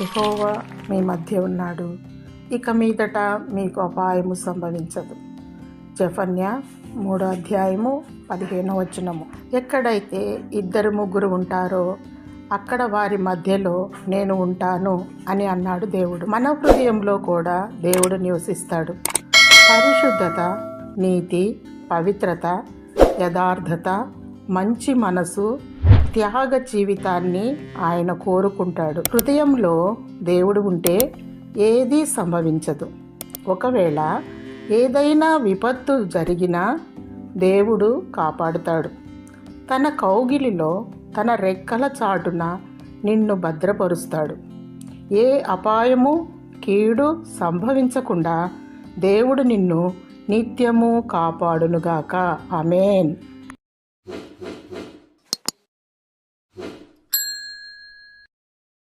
యెహోవా మీ మధ్య ఉన్నాడు, ఇక మీదట మీకు అపాయము సంభవించదు. జెఫన్యా 3:15. ఎక్కడైతే 2-3 ఉంటారో అక్కడ వారి మధ్యలో నేను ఉంటాను అని అన్నాడు దేవుడు. మన హృదయంలో కూడా దేవుడు నివసిస్తాడు. పరిశుద్ధత, నీతి, పవిత్రత, యథార్థత, మంచి మనసు, త్యాగ జీవితాన్ని ఆయన కోరుకుంటాడు. హృదయంలో దేవుడు ఉంటే ఏదీ సంభవించదు. ఒకవేళ ఏదైనా విపత్తు జరిగినా దేవుడు కాపాడుతాడు. తన కౌగిలిలో, తన రెక్కల చాటున నిన్ను భద్రపరుస్తాడు. ఏ అపాయము, కీడు సంభవించకుండా దేవుడు నిన్ను నిత్యము కాపాడునుగాక. ఆమేన్.